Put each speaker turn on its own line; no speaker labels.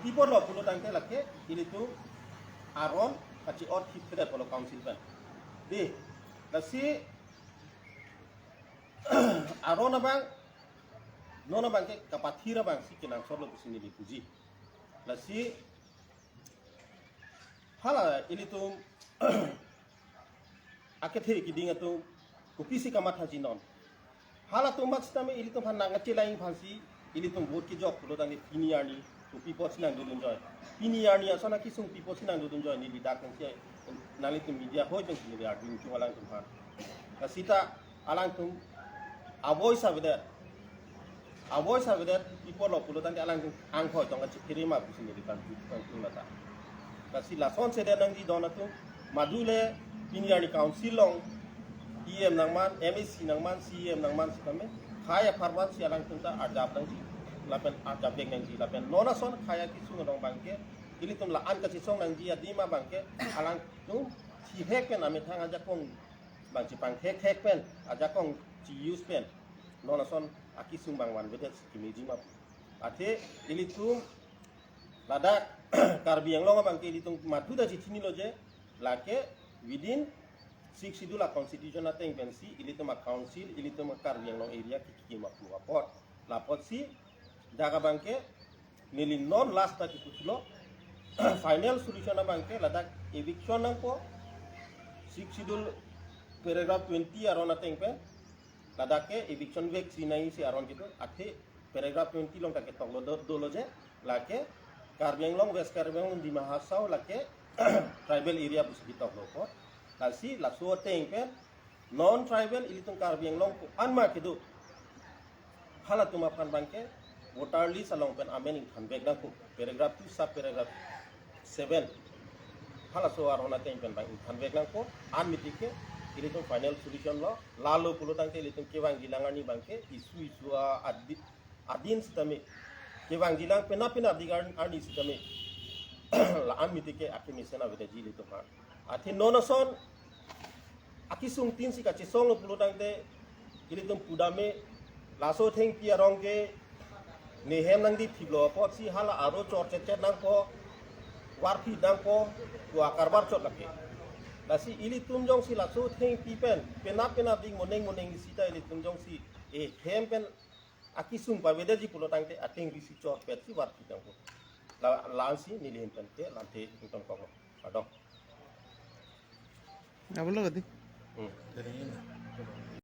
people lo pulo tangte lake ini tu aron kaci ot hit kedat polo council ban di lasi aron abang nona bang ke kapathira bang si kinang sorlo kusini di puji lasi hala ini tu akethe kidinga tu kupisi kamat haji non hala tu mak stame ini tu phan nang lain phansi ini tu vote ki job pulo tangte piniani people sinang dudun joy ini yani asana kisung people sinang dudun joy ni lidak kan sia nali tu media hoi jeng sini dia adu cuma lang tu han kasita alang tu avoid sabedat people lo pulo tangte alang tu ang hoi tong ka kirima ku sini kan tu lata kasila son se dia nang di dona tu madule ini yani council long em nang man msc nang man cm nang man sikame kaya parwan si alang tu ta adab nang ji lapen ajab deng nang ji lapen nona son kaya kisung dong bangke ili tum laan ka sisong nang ji adima bangke alang tu si hek pen amit hang aja kong bang ci pang hek pen aja kong ci use pen nona son akisung bang wan bedet kimeji ma ate ili tum lada karbi yang longa bangke ili tum matu da ci tini loje lake within 6 sidula constitution ateng pensi ili tum council ili tum karbi yang long area kiki ma pot lapot si jaga bangke nili non last tak itu lo final solution bangke ladak eviction nang po 6 schedule paragraph 20 aron ateng pe ladake eviction vek sinai si aron gitu ate paragraph 20 long tak tong lo dolo je lake karbiang long west karbiang di mahasau lake tribal area bus bitok lo po kasi laso teng pe non tribal ilitung karbiang long ko anma kidu hala tumapan bangke voter list along pen amending hanbek na ko paragraph 2 sub paragraph 7 hala so arona ten pen bang hanbek na ko an mitike ini tu final solution lo lalu pulo tangte ini tu kewang gilangani bangke isu adin sistemi kewang gilang pena digar ani sistemi la an mitike akimisena beda jili tu ha ati nonoson akisung tin si kaci song lo pulo tangte ini tu pudame laso theng piarong ke nehem nang di thiblo po si hala aro chor chet nang po warpi nang po wa karbar chot lake lasi ili tumjong si laso theng pipen pena ding moneng di sita ili tumjong si hem pen akisung pa weda ji pulo tangte ateng di si chor pet si warpi nang po la si nili hem pen te lante tong ko adong
Apa lo tadi?
Jadi ini